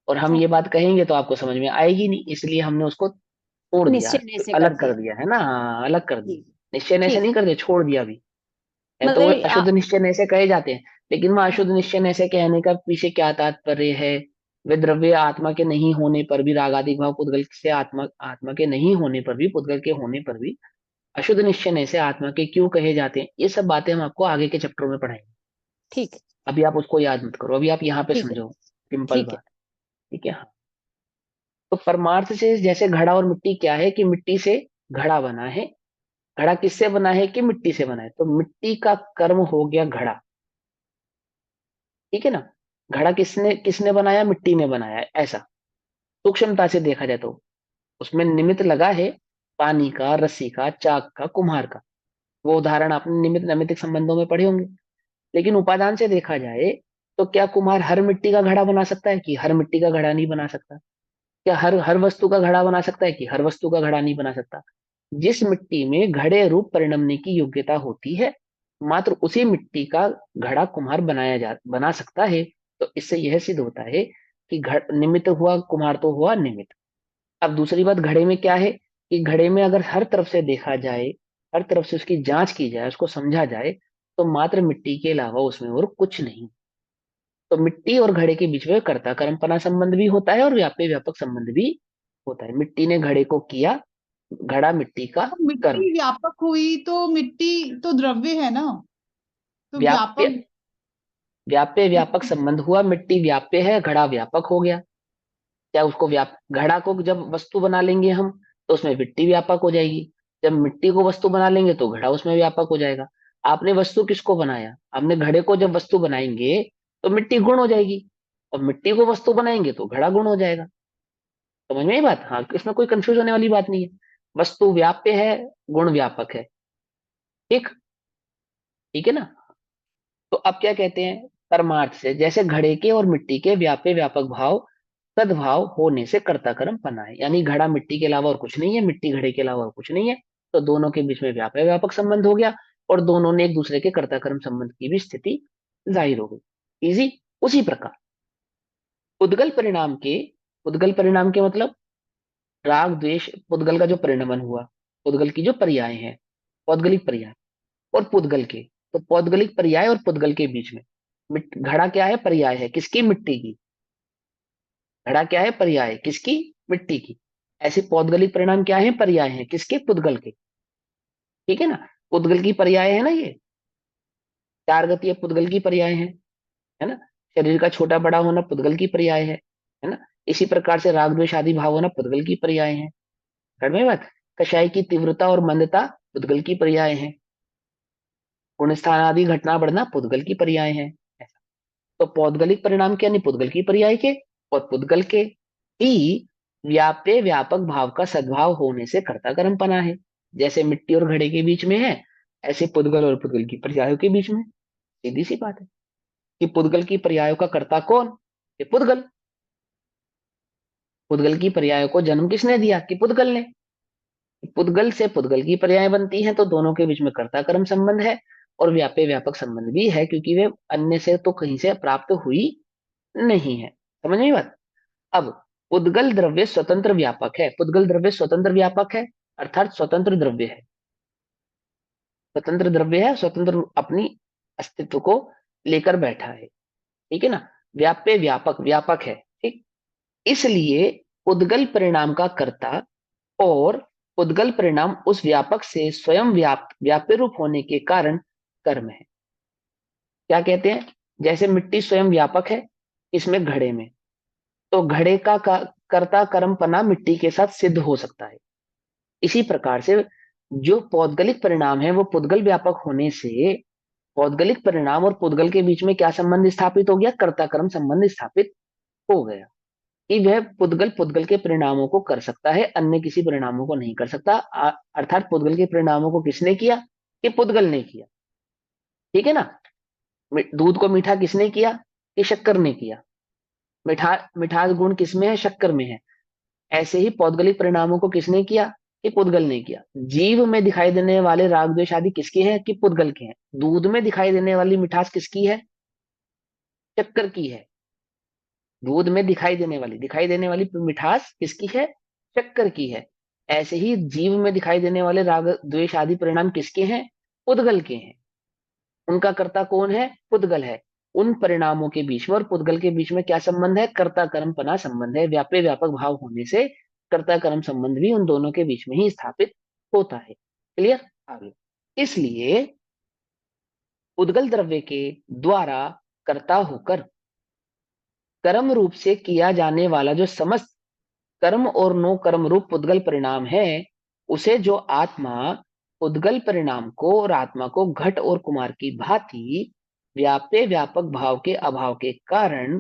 और हम अच्छा ये बात कहेंगे तो आपको समझ में आएगी नहीं, इसलिए हमने उसको छोड़ दिया, निश्चय ने से कर अलग कर दिया। दिया है ना। हाँ, अलग कर दिया। जी निश्चय ने ऐसे ठीक, नहीं कर दिया, छोड़ दिया भी। है तो वो मतलब अशुद्ध निश्चय ने ऐसे कहे जाते हैं। लेकिन वो अशुद्ध निश्चय ने ऐसे कहने का पीछे क्या तात्पर्य है? वे द्रव्य आत्मा के नहीं होने पर भी, रागादि भाव पुद्गल से आत्मा आत्मा के नहीं होने पर भी, पुद्गल के होने पर भी अशुद्ध निश्चय ने से आत्मा के क्यों कहे जाते हैं, ये सब बातें हम आपको आगे के चैप्टरों में पढ़ाएंगे। ठीक है। अभी आप उसको याद मत करो, अभी आप यहाँ पे ठीक है। समझो, सिंपल ठीक है। बात। ठीक है, हाँ। तो परमार्थ से जैसे घड़ा और मिट्टी क्या है कि मिट्टी से घड़ा बना है। घड़ा किससे बना है कि मिट्टी से बना है, तो मिट्टी का कर्म हो गया घड़ा। ठीक है ना। घड़ा किसने किसने बनाया, मिट्टी ने बनाया है, ऐसा सूक्ष्मता से देखा जाए तो उसमें निमित्त लगा है पानी का, रस्सी का, चाक का, कुम्हार का। वो उदाहरण आपने निमित्त नैमित्तिक संबंधों में पढ़े होंगे। लेकिन उपादान से देखा जाए तो क्या कुम्हार हर मिट्टी का घड़ा बना सकता है कि हर मिट्टी का घड़ा नहीं बना सकता? क्या हर हर वस्तु का घड़ा बना सकता है कि हर वस्तु का घड़ा नहीं बना सकता? जिस मिट्टी में घड़े रूप परिणमने की योग्यता होती है, मात्र उसी मिट्टी का घड़ा कुम्हार बना सकता है। तो इससे यह सिद्ध होता है कि घड़ निमित्त हुआ, कुम्हार तो हुआ निमित्त। अब दूसरी बात घड़े में क्या है कि घड़े में अगर हर तरफ से देखा जाए, हर तरफ से उसकी जांच की जाए, उसको समझा जाए, तो मात्र मिट्टी के अलावा उसमें और कुछ नहीं। तो मिट्टी और घड़े के बीच में कर्ता कर्मपना संबंध भी होता है और व्याप्य व्यापक संबंध भी होता है। मिट्टी ने घड़े को किया, घड़ा मिट्टी का तो कर्म। मिट्टी व्यापक हुई तो मिट्टी तो द्रव्य है ना, तो व्याप्य व्यापक। व्याप्य व्यापक संबंध हुआ, मिट्टी व्याप्य है, घड़ा व्यापक हो गया। क्या उसको घड़ा को जब वस्तु बना लेंगे हम, तो उसमें मिट्टी व्यापक हो जाएगी। जब मिट्टी को वस्तु बना लेंगे तो घड़ा उसमें व्यापक हो जाएगा। आपने वस्तु किसको बनाया, आपने घड़े को जब वस्तु बनाएंगे तो मिट्टी गुण हो जाएगी, और मिट्टी को वस्तु बनाएंगे तो घड़ा गुण हो जाएगा। समझ में ये बात? हाँ, इसमें कोई कंफ्यूज होने वाली बात नहीं है। वस्तु व्याप्य है, गुण व्यापक है। ठीक, ठीक है ना। तो अब क्या कहते हैं, परमार्थ से जैसे घड़े के और मिट्टी के व्याप्य व्यापक भाव सद्भाव होने से कर्ता कर्म बना है, यानी घड़ा मिट्टी के अलावा और कुछ नहीं है, मिट्टी घड़े के अलावा और कुछ नहीं है। तो दोनों के बीच में व्यापक व्यापक संबंध हो गया, और दोनों ने एक दूसरे के कर्ता कर्म संबंध की भी स्थिति जाहिर हो गई। इजी। उसी प्रकार उद्गल परिणाम के, उद्गल परिणाम के मतलब राग द्वेष, पुद्गल का जो परिणमन हुआ, पुद्गल की जो पर्याय है, पौद्गलिक पर्याय और पुद्गल के, तो पौद्गलिक पर्याय और पुद्गल के बीच में घड़ा क्या है, पर्याय है किसकी, मिट्टी की। घड़ा क्या है, पर्याय है किसकी, मिट्टी की। ऐसे पौद्गलिक परिणाम क्या है, पर्याय है किसके, पुद्गल के। ठीक है ना। पुद्गल की पर्याय है ना ये, चार गति पुद्गल की पर्याय है ना। शरीर का छोटा बड़ा होना पुद्गल की पर्याय है ना। इसी प्रकार से राग द्वेष आदि भाव होना पुद्गल की पर्याय है। समझ में बात? कषाय की तीव्रता और मंदता पुद्गल की पर्याय है। गुण स्थान आदि घटना बढ़ना पुद्गल की पर्याय है। ऐसा। तो पौद्गलिक परिणाम के यानी पुद्गल की पर्याय के, और पुद्गल के ही व्याप्य व्यापक भाव का सद्भाव होने से कर्ता कर्मपना है। जैसे मिट्टी और घड़े के बीच में है, ऐसे पुद्गल और पुद्गल की पर्यायों के बीच में। सीधी सी बात है कि पुद्गल की पर्यायों का कर्ता कौन, ये पुद्गल। पुद्गल की पर्यायों को जन्म किसने दिया, कि पुद्गल ने। पुद्गल से पुद्गल की पर्याय बनती हैं, तो दोनों के बीच में कर्ता कर्म संबंध है, और व्याप्य व्यापक संबंध भी है, क्योंकि वे अन्य से तो कहीं से प्राप्त हुई नहीं है। समझ में बात? अब पुद्गल द्रव्य स्वतंत्र व्यापक है, पुद्गल द्रव्य स्वतंत्र व्यापक है, अर्थात स्वतंत्र द्रव्य है। स्वतंत्र द्रव्य है, स्वतंत्र अपनी अस्तित्व को लेकर बैठा है। ठीक है ना। व्याप्य व्यापक व्यापक है, ठीक। इसलिए पुद्गल परिणाम का कर्ता और पुद्गल परिणाम उस व्यापक से स्वयं व्याप्य रूप होने के कारण कर्म है। क्या कहते हैं, जैसे मिट्टी स्वयं व्यापक है, इसमें घड़े में, तो घड़े का कर्ता कर्मपना मिट्टी के साथ सिद्ध हो सकता है। इसी प्रकार से जो पौद्गलिक परिणाम है वो पुद्गल व्यापक होने से पौद्गलिक परिणाम और पुद्गल के बीच में क्या संबंध स्थापित हो गया? कर्ता कर्म संबंध स्थापित हो गया कि वह पुद्गल पुद्गल के परिणामों को कर सकता है, अन्य किसी परिणामों को नहीं कर सकता। अर्थात पुद्गल के परिणामों को किसने किया? कि पुद्गल ने किया। ठीक है ना? दूध को मीठा किसने किया? कि शक्कर ने किया। मिठास गुण किसमें है? शक्कर में है। ऐसे ही पौद्गलिक परिणामों को किसने किया? कि पुद्गल ने किया। जीव में दिखाई देने वाले राग द्वेष आदि किसके हैं? कि पुद्गल के हैं। दूध में दिखाई देने वाली मिठास किसकी है? शक्कर की है। दूध में दिखाई देने वाली मिठास किसकी है? शक्कर की है। ऐसे ही जीव में दिखाई देने वाले राग द्वेष आदि परिणाम किसके हैं? पुद्गल के हैं। उनका कर्ता कौन है? पुद्गल है। उन परिणामों के बीच में और पुद्गल के बीच में क्या संबंध है? कर्ता कर्मपना संबंध है। व्यापे व्यापक भाव होने से कर्ता कर्म संबंध भी उन दोनों के बीच में ही स्थापित होता है। क्लियर? आगे, इसलिए पुद्गल द्रव्य के द्वारा कर्ता होकर कर्म रूप से किया जाने वाला जो समस्त कर्म और नो कर्म रूप पुद्गल परिणाम है, उसे जो आत्मा पुद्गल परिणाम को और आत्मा को घट और कुमार की भांति व्यापे व्यापक भाव के अभाव के कारण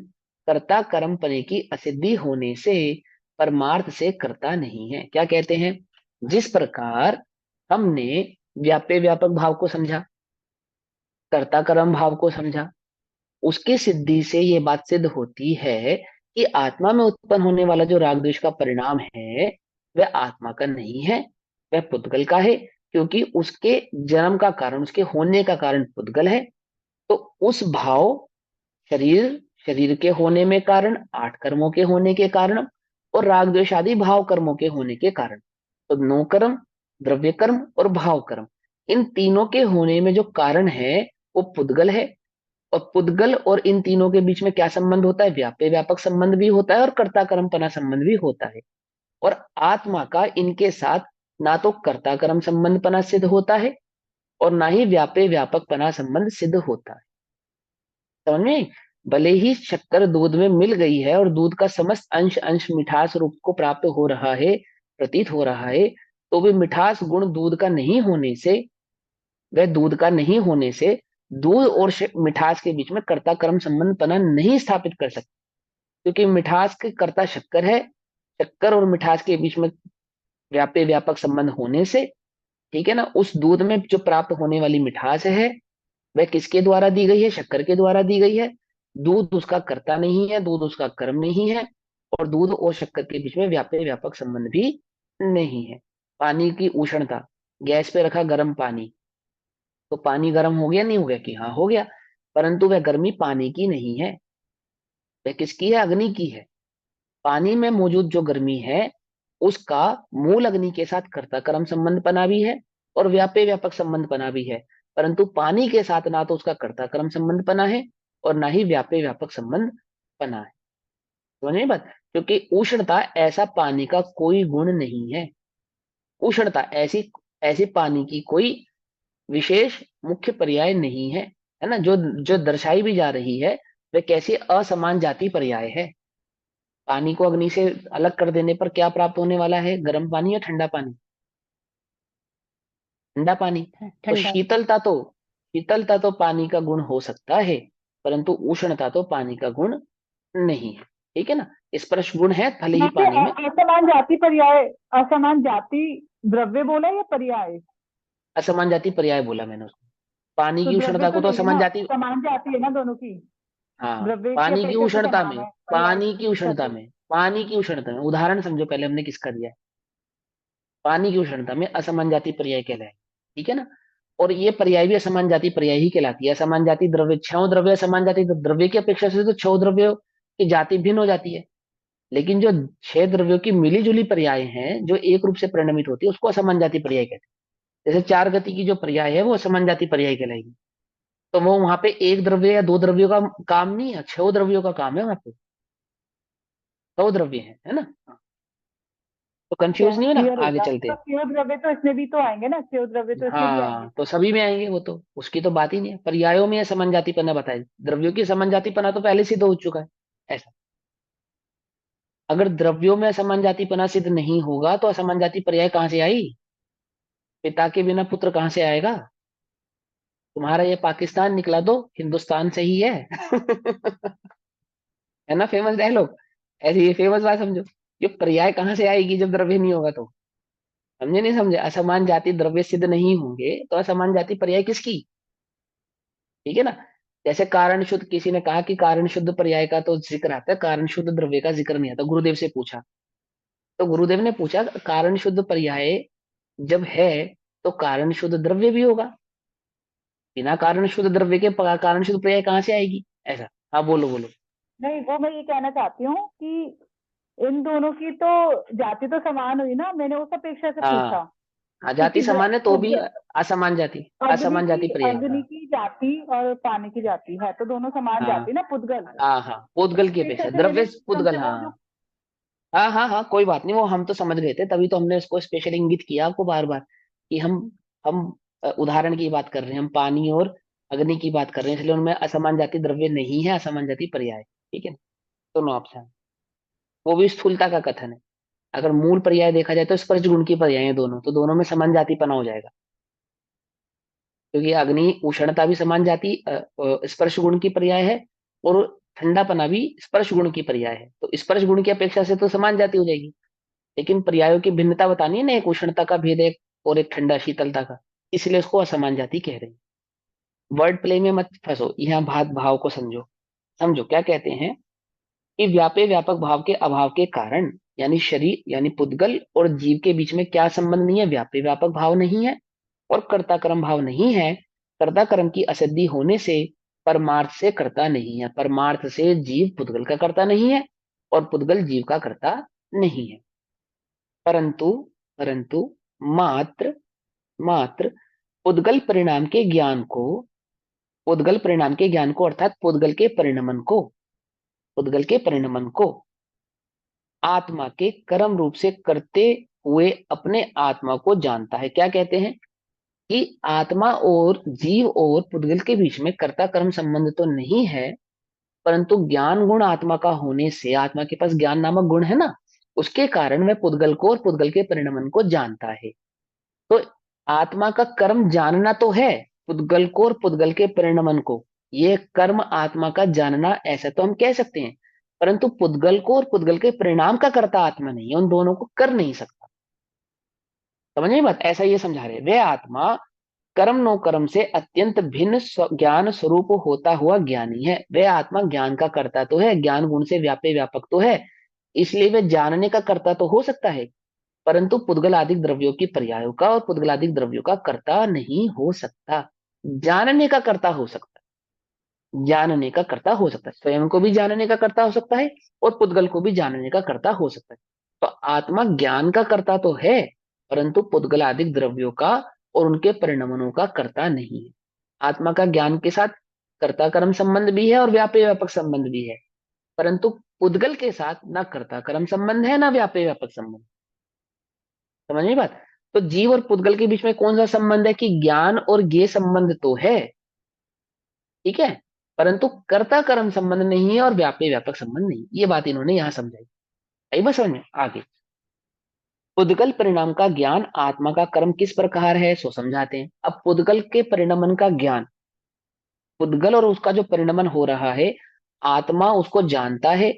कर्ता कर्म पने की असिद्धि होने से परमार्थ से करता नहीं है। क्या कहते हैं? जिस प्रकार हमने व्यापे व्यापक भाव को समझा, कर्ता कर्म भाव को समझा, उसकी सिद्धि से ये बात सिद्ध होती है कि आत्मा में उत्पन्न होने वाला जो राग द्वेष का परिणाम है वह आत्मा का नहीं है, वह पुद्गल का है। क्योंकि उसके जन्म का कारण, उसके होने का कारण पुद्गल है। तो उस भाव शरीर के होने में कारण, 8 कर्मों के होने के कारण और राग द्वेष आदि भाव कर्मों के होने के कारण, तो नो कर्म, द्रव्य कर्म और भाव कर्म, इन तीनों के होने में जो कारण है वो पुद्गल है। और पुद्गल और इन तीनों के बीच में क्या संबंध होता है? व्यापे व्यापक संबंध भी होता है और कर्ता कर्मपना संबंध भी होता है। और आत्मा का इनके साथ ना तो कर्ता कर्म संबंध पना सिद्ध होता है और ना ही व्यापे व्यापक पना संबंध सिद्ध होता है। समझ में? भले ही शक्कर दूध में मिल गई है और दूध का समस्त अंश अंश मिठास रूप को प्राप्त हो रहा है, प्रतीत हो रहा है, तो भी मिठास गुण दूध का नहीं होने से, वह दूध का नहीं होने से दूध और मिठास के बीच में कर्ता कर्म संबंध पना नहीं स्थापित कर सकते। क्योंकि मिठास के कर्ता शक्कर है, शक्कर और मिठास के बीच में व्यापे व्यापक संबंध होने से, ठीक है ना, उस दूध में जो प्राप्त होने वाली मिठास है वह किसके द्वारा दी गई है? शक्कर के द्वारा दी गई है। दूध उसका कर्ता नहीं है, दूध उसका कर्म नहीं है, और दूध और शक्कर के बीच में व्यापे व्यापक संबंध भी नहीं है। पानी की उष्णता, गैस पे रखा गर्म पानी, तो पानी गर्म हो गया? नहीं हो गया? कि हाँ हो गया, परंतु वह गर्मी पानी की नहीं है, वह किसकी है? अग्नि की है। पानी में मौजूद जो गर्मी है उसका मूल अग्नि के साथ कर्ता कर्म संबंध बना भी है और व्यापे व्यापक संबंध बना भी है, परंतु पानी के साथ ना तो उसका कर्ता कर्म संबंध बना है और ना ही व्यापे व्यापक संबंध बना है। समझ में बात? क्योंकि उष्णता ऐसा पानी का कोई गुण नहीं है। उष्णता ऐसी ऐसी पानी की कोई विशेष मुख्य पर्याय नहीं है, है ना? जो जो दर्शाई भी जा रही है वह कैसी असमान जाति पर्याय है। पानी को अग्नि से अलग कर देने पर क्या प्राप्त होने वाला है? गर्म पानी या ठंडा पानी? ठंडा पानी। तो ठंडा। शीतलता तो पानी का गुण हो सकता है, परंतु उष्णता तो पानी का गुण नहीं है। ठीक है ना? स्पर्श गुण है भले ही यहाँ पे पानी में। असमान जाति पर्याय, असमान जाति द्रव्य बोला या पर्याय? असमान जाति पर्याय बोला मैंने उसको। पानी तो की द्रव्य उष्णता तो को तो नहीं है असमान ना, जाति, समान जाति है ना दोनों की। हाँ, द्रव्य की पानी की अपेक्षा से उष्णता समान में, है, पर्याय पानी की उष्णता में उदाहरण समझो पहले हमने किसका दिया है। पानी की उष्णता में असमान जाति पर्याय कहलाए। ठीक है ना? और ये पर्याय भी असमान जाति पर्याय ही कहलाती है। असमान जाति द्रव्य, छह द्रव्य असमान जाति, तो द्रव्य की अपेक्षा से तो छह द्रव्यों की जाति भिन्न हो जाती है। लेकिन जो 6 द्रव्यों की मिली जुली पर्याय हैं जो एक रूप से परिणमित होती है उसको असमान जाति पर्याय कहते हैं। जैसे 4 गति की जो पर्याय है वो असमान जाति पर्याय कहलाएगी। तो वो वहां पे एक द्रव्य या 2 द्रव्यों का काम नहीं है, 6 द्रव्यों का काम है। वहां पे 100 द्रव्य है ना? तो कंफ्यूज नहीं हो ना? क्लियर हो आगे गया। चलते तो हैं। क्यों द्रव्य तो इसमें भी तो आएंगे ना, क्यों द्रव्य तो इसमें भी आएंगे। हाँ, तो सभी में आएंगे, वो तो उसकी तो बात ही नहीं है। पर्यायों में असमान जातिपना बताए, द्रव्यों की असमान जातिपना तो पहले सिद्ध हो चुका है। ऐसा अगर द्रव्यों में असमान जातिपना सिद्ध नहीं होगा तो असमान जाति पर्याय कहां से आई? पिता के बिना पुत्र कहां से आएगा? तुम्हारा ये पाकिस्तान निकला तो हिंदुस्तान से ही है। है ना फेमस डायलॉग। ऐसे ये फेमस बात समझो। ये पर्याय कहाँ से आएगी जब द्रव्य नहीं होगा तो। समझे नहीं समझे, असमान जाति द्रव्य सिद्ध नहीं होंगे तो असमान जाति पर्याय किसकी। ठीक है ना। जैसे कारण शुद्ध, किसी ने कहा कि कारण शुद्ध पर्याय का तो जिक्र आता है, कारण शुद्ध द्रव्य का जिक्र नहीं आता। गुरुदेव से पूछा, तो गुरुदेव ने पूछा कारण शुद्ध पर्याय जब है तो कारण शुद्ध द्रव्य भी होगा। बिना कारण शुद्ध द्रव्य के कारण शुद्ध पर्याय कहाँ से आएगी ऐसा। हाँ बोलो बोलो। नहीं, वो मैं ये कहना चाहती हूँ कि इन दोनों की तो जाति तो समान हुई ना, मैंने उस अपेक्षा से हाँ पूछा। हाँ, जाति क्योंकि समान है तो भी असमान जाति, अग्नि असमान जाति की पर्याय। अग्नि की जाति और पानी की जाति है तो दोनों समान हाँ जाति ना, पुद्गल। हाँ हाँ, पुद्गल की अपेक्षा अपेक्षा से द्रव्य मैंने पुद्गल। तुमसे वो जो हाँ हाँ हाँ हाँ, कोई बात नहीं, वो हम तो समझ गए थे, तभी तो हमने इसको स्पेशल इंगित किया आपको बार बार कि हम उदाहरण की बात कर रहे हैं, हम पानी और अग्नि की बात कर रहे हैं, इसलिए उनमें असमान जाति द्रव्य नहीं है, असमान जाति पर्याय है। ठीक है ना। दोनों ऑप्शन, वो भी स्थूलता का कथन है। अगर मूल पर्याय देखा जाए तो स्पर्श गुण की पर्याय है दोनों, तो दोनों में समान जातिपना हो जाएगा। क्योंकि अग्नि उष्णता भी समान जाति स्पर्श गुण की पर्याय है, और ठंडापना भी स्पर्श गुण की पर्याय है, तो स्पर्श गुण की अपेक्षा से तो समान जाति हो जाएगी। लेकिन पर्यायों की भिन्नता बतानी है ना, एक उष्णता का भेद है और एक ठंडा शीतलता का, इसलिए उसको असमान जाति कह रहे हैं। वर्ड प्ले में मत फंसो, यहाँ भात भाव को समझो। समझो क्या कहते हैं कि व्यापे व्यापक भाव के अभाव के कारण, यानी शरीर यानी पुद्गल और जीव के बीच में क्या संबंध नहीं है, व्यापे व्यापक भाव नहीं है और कर्ता कर्म भाव नहीं है। कर्ता कर्म की असिद्धि होने से परमार्थ से कर्ता नहीं है, परमार्थ से जीव पुद्गल का कर्ता नहीं है और पुद्गल जीव का कर्ता नहीं है। परंतु परंतु मात्र मात्र पुद्गल परिणाम के ज्ञान को, पुद्गल परिणाम के ज्ञान को अर्थात पुद्गल के परिणमन को, पुद्गल के परिणमन को आत्मा के कर्म रूप से करते हुए अपने आत्मा को जानता है। क्या कहते हैं कि आत्मा और जीव और पुद्गल के बीच में कर्ता कर्म संबंध तो नहीं है, परंतु ज्ञान गुण आत्मा का होने से, आत्मा के पास ज्ञान नामक गुण है ना, उसके कारण वह पुद्गल को और पुद्गल के परिणमन को जानता है। तो आत्मा का कर्म जानना तो है, पुद्गल को और पुद्गल के परिणमन को, ये कर्म आत्मा का जानना, ऐसा तो हम कह सकते हैं। परंतु पुद्गल को और पुद्गल के परिणाम का कर्ता आत्मा नहीं है, उन दोनों को कर नहीं सकता। समझ में बात, ऐसा ये समझा रहे, वे आत्मा कर्म नो कर्म से अत्यंत भिन्न ज्ञान स्वरूप होता हुआ ज्ञानी है। वे आत्मा ज्ञान का कर्ता तो है, ज्ञान गुण से व्यापे व्यापक तो है, इसलिए वे जानने का कर्ता तो हो सकता है, परंतु पुद्गलादिक द्रव्यों की पर्यायों का और पुद्गलादिक द्रव्यों का कर्ता नहीं हो सकता। जानने का कर्ता हो सकता है, जानने का कर्ता हो सकता है, स्वयं को भी जानने का कर्ता हो सकता है और पुद्गल को भी जानने का कर्ता हो सकता है। तो आत्मा ज्ञान का कर्ता तो है, परंतु पुद्गलादिक द्रव्यों का और उनके परिणमनों का कर्ता नहीं है। आत्मा का ज्ञान के साथ कर्ता कर्म संबंध भी है और व्यापे व्यापक संबंध भी है, परंतु पुद्गल के साथ ना कर्ता कर्म संबंध है ना व्यापे व्यापक संबंध। समझ में बात। तो जीव और पुद्गल के बीच में कौन सा संबंध है कि ज्ञान और ज्ञेय संबंध तो है, ठीक है, परंतु कर्ता कर्म संबंध नहीं है और व्यापे व्यापक संबंध नहीं। ये बात इन्होंने यहां समझाई। आई बस समझ में। आगे पुद्गल परिणाम का ज्ञान आत्मा का कर्म किस प्रकार है सो समझाते हैं। अब पुद्गल के परिणमन का ज्ञान, पुद्गल और उसका जो परिणमन हो रहा है, आत्मा उसको जानता है,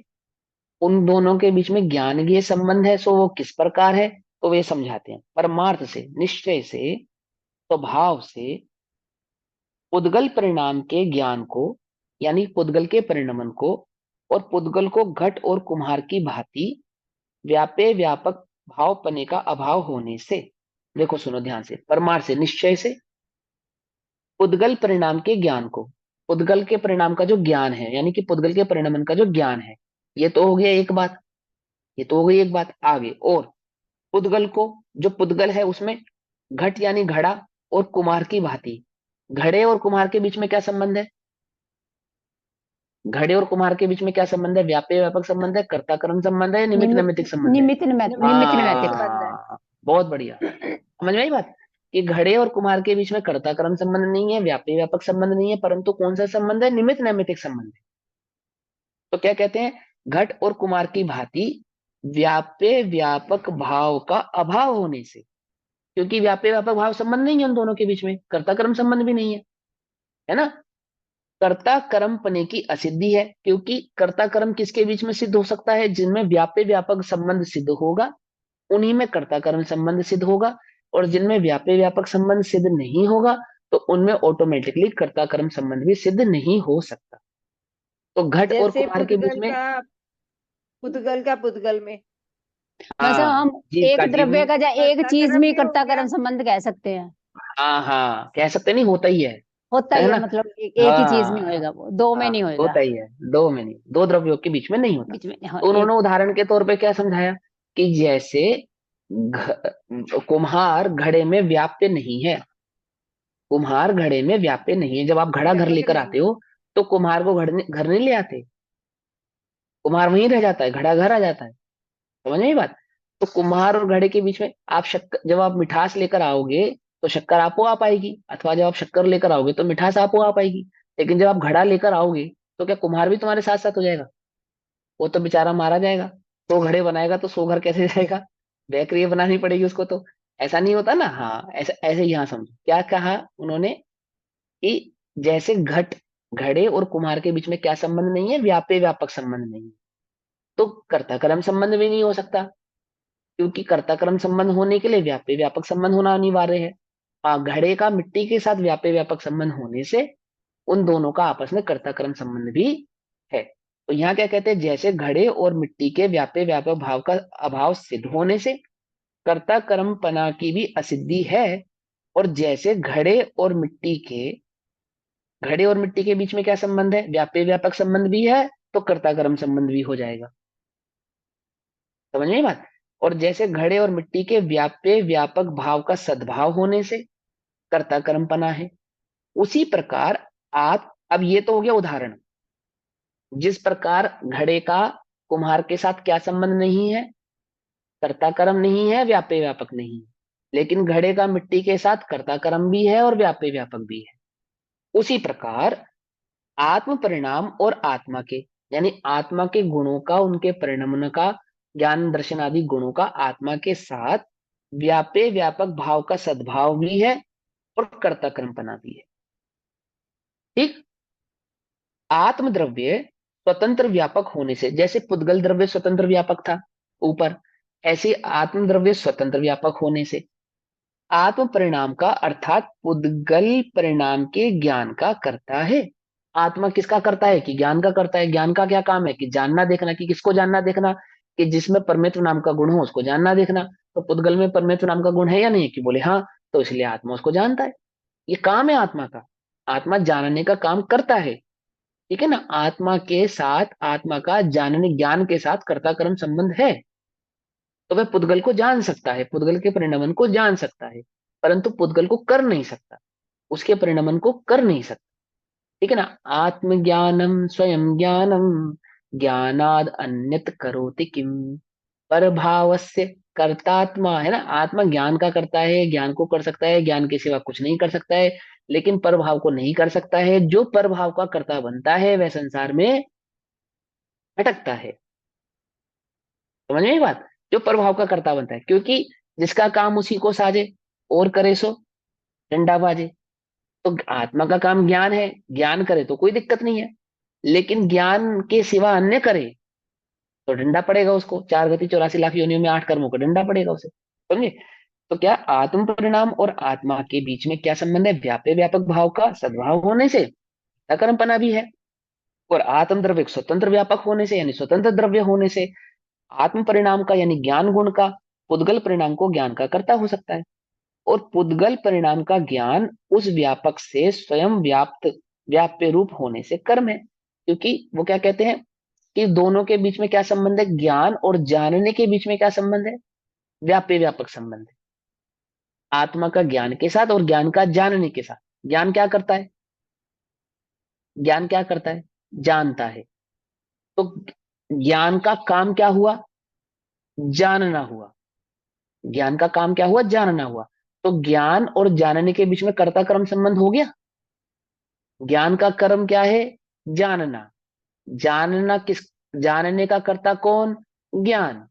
उन दोनों के बीच में ज्ञान ज्ञेय संबंध है, सो वो किस प्रकार है तो वे समझाते हैं। परमार्थ से, निश्चय से, स्वभाव से पुद्गल परिणाम के ज्ञान को, यानी पुद्गल के परिणमन को, और पुद्गल को घट और कुम्हार की भांति व्यापे व्यापक भावपने का अभाव होने से, देखो सुनो ध्यान से, परमार्थ से, निश्चय से, पुद्गल परिणाम के ज्ञान को, पुद्गल के परिणाम का जो ज्ञान है, यानी कि पुद्गल के परिणमन का जो ज्ञान है, ये तो हो गया एक बात, ये तो हो गई एक बात। आगे और पुद्गल को, जो पुद्गल है उसमें घट यानी घड़ा और कुम्हार की भांति, घड़े और कुम्हार के बीच में क्या संबंध है, घड़े और कुम्हार के बीच में क्या संबंध है, व्यापे व्यापक संबंध है, कर्ता कर्म संबंध है, निमित्त नैमित्तिक संबंध है। निमित्त निमित्त नैमित्तिक। बहुत बढ़िया, समझ में आई बात कि घड़े और कुम्हार के बीच में कर्ता कर्म संबंध नहीं है, व्यापी व्यापक संबंध नहीं है, परंतु कौन सा संबंध है, निमित्त नैमित्तिक संबंध है। तो क्या कहते हैं, घट और कुम्हार की भांति व्यापे व्यापक भाव का अभाव होने से, क्योंकि व्यापे व्यापक भाव संबंध नहीं है उन दोनों के बीच में, कर्ता कर्म संबंध भी नहीं है, है ना। कर्ता कर्म पने की असिद्धि है, क्योंकि कर्ता कर्म किसके बीच में सिद्ध हो सकता है? जिनमें व्याप्य व्यापक संबंध सिद्ध होगा उन्हीं में कर्ता कर्म संबंध सिद्ध होगा, और जिनमें व्याप्य व्यापक संबंध सिद्ध नहीं होगा तो उनमें ऑटोमेटिकली कर्ता कर्म संबंध भी सिद्ध नहीं हो सकता। तो घट और जैसे कुम्हार के बीच में, पुद्गल का पुद्गल में, वैसे हाँ, हम जीव का एक जीव द्रव्य में, का या एक कर्ता चीज कर्म में भी हो कर्ता गया। कर्म संबंध कह सकते हैं। हाँ हाँ कह सकते नहीं, होता ही होता ही है है, ना। मतलब एक ही चीज में हाँ होएगा, वो दो में हाँ नहीं होएगा। होता ही है, दो में नहीं, दो द्रव्यों के बीच में नहीं होता। बीच में हाँ, तो उन्होंने एक उदाहरण के तौर पे क्या समझाया कि जैसे कुम्हार घड़े में व्याप्य नहीं है, कुम्हार घड़े में व्याप्य नहीं है। जब आप घड़ा घर व्यापक लेकर नहीं आते हो तो कुम्हार को घर नहीं ले आते, कुम्हार वहीं रह जाता है, घड़ा घर आ जाता है। समझ में ये बात। तो कुम्हार और घड़े के बीच में आप शक्कर, जब आप मिठास लेकर आओगे तो शक्कर आपो आप आएगी, अथवा जब आप शक्कर लेकर आओगे तो मिठास आपो आप आएगी। लेकिन जब आप घड़ा लेकर आओगे तो क्या कुम्हार भी तुम्हारे साथ साथ हो जाएगा? वो तो बेचारा मारा जाएगा। तो घड़े बनाएगा तो सौ घर कैसे जाएगा? बेकरी बनानी पड़ेगी उसको तो। ऐसा नहीं होता ना। हाँ ऐसे ऐसे यहाँ समझो क्या कहा उन्होंने कि जैसे घट, घड़े और कुम्हार के बीच में क्या संबंध नहीं है? व्याप्य व्यापक संबंध नहीं है, तो कर्ता कर्म संबंध भी नहीं हो सकता, क्योंकि कर्ता कर्म संबंध होने के लिए व्याप्य व्यापक संबंध होना अनिवार्य है। हाँ, घड़े का मिट्टी के साथ व्याप्य व्यापक संबंध होने से उन दोनों का आपस में कर्ता कर्म संबंध भी है। तो यहाँ क्या कहते हैं, जैसे घड़े और मिट्टी के व्याप्य व्यापक भाव का अभाव सिद्ध होने से कर्ता कर्म पना की भी असिद्धि है, और जैसे घड़े और मिट्टी के बीच में क्या संबंध है? व्याप्य व्यापक संबंध भी है, तो कर्ता कर्म संबंध भी हो जाएगा। समझ में ये बात। और जैसे घड़े और मिट्टी के व्याप्य व्यापक भाव का सद्भाव होने से कर्ता कर्म पना है, उसी प्रकार आप, अब ये तो हो गया उदाहरण। जिस प्रकार घड़े का कुम्हार के साथ क्या संबंध नहीं है? कर्ता कर्म नहीं है, व्याप्य व्यापक नहीं है। लेकिन घड़े का मिट्टी के साथ कर्ता कर्म भी है और व्याप्य व्यापक भी है। उसी प्रकार आत्म परिणाम और आत्मा के, यानी आत्मा के गुणों का, उनके परिणमन का, ज्ञान दर्शन आदि गुणों का आत्मा के साथ व्याप्य व्यापक भाव का सद्भाव भी है और कर्ता कर्मपना भी है। ठीक। आत्म द्रव्य स्वतंत्र व्यापक होने से, जैसे पुद्गल द्रव्य स्वतंत्र व्यापक था ऊपर, ऐसे आत्म द्रव्य स्वतंत्र व्यापक होने से आत्म परिणाम का, अर्थात पुद्गल परिणाम के ज्ञान का करता है। आत्मा किसका करता है? कि ज्ञान का करता है। ज्ञान का क्या काम है? कि जानना देखना। कि किसको जानना देखना? कि जिसमें परमेत्व नाम का गुण हो उसको जानना देखना। तो पुद्गल में परमेत्व नाम का गुण है या नहीं? कि बोले हाँ, तो इसलिए आत्मा उसको जानता है। ये काम है आत्मा का। आत्मा जानने का काम करता है। ठीक है ना। आत्मा के साथ, आत्मा का जानने ज्ञान के साथ कर्ता कर्म संबंध है, तो वह पुद्गल को जान सकता है, पुद्गल के परिणमन को जान सकता है, परंतु पुद्गल को कर नहीं सकता, उसके परिणमन को कर नहीं सकता। ठीक है ना। आत्मज्ञानम स्वयं ज्ञानम ज्ञानाद अन्यत करोति किम, पर भावस्य कर्तात्मा, है ना। आत्मा ज्ञान का करता है, ज्ञान को कर सकता है, ज्ञान के सिवा कुछ नहीं कर सकता है, लेकिन परभाव को नहीं कर सकता है। जो परभाव का कर्ता बनता है वह संसार में भटकता है। समझ में ये बात। जो प्रभाव का कर्ता बनता है, क्योंकि जिसका काम उसी को साजे और करे सो डंडा बाजे। तो आत्मा का काम ज्ञान है, ज्ञान करे तो कोई दिक्कत नहीं है, लेकिन ज्ञान के सिवा अन्य करे तो डंडा पड़ेगा उसको। 4 गति 84 लाख योनियों में 8 कर्मों का डंडा पड़ेगा उसे। समझे। तो क्या आत्म परिणाम और आत्मा के बीच में क्या संबंध है? व्याप्य व्यापक भाव का सद्भाव होने से अकर्मपना भी है, और आत्म द्रव्य स्वतंत्र व्यापक होने से, यानी स्वतंत्र द्रव्य होने से आत्म परिणाम का, यानी ज्ञान गुण का, पुद्गल परिणाम को ज्ञान का कर्ता हो सकता है। और पुद्गल परिणाम का ज्ञान उस व्यापक से स्वयं व्याप्य रूप होने से कर्म है। क्योंकि वो क्या कहते हैं कि दोनों के बीच में क्या संबंध है? ज्ञान और जानने के बीच में क्या संबंध है? व्याप्य व्यापक संबंध है। आत्मा का ज्ञान के साथ और ज्ञान का जानने के साथ। ज्ञान क्या करता है? ज्ञान क्या करता है? जानता है। तो ज्ञान का काम क्या हुआ? जानना हुआ। ज्ञान का काम क्या हुआ? जानना हुआ। तो ज्ञान और जानने के बीच में कर्ता कर्म संबंध हो गया। ज्ञान का कर्म क्या है? जानना। जानना किस, जानने का कर्ता कौन? ज्ञान।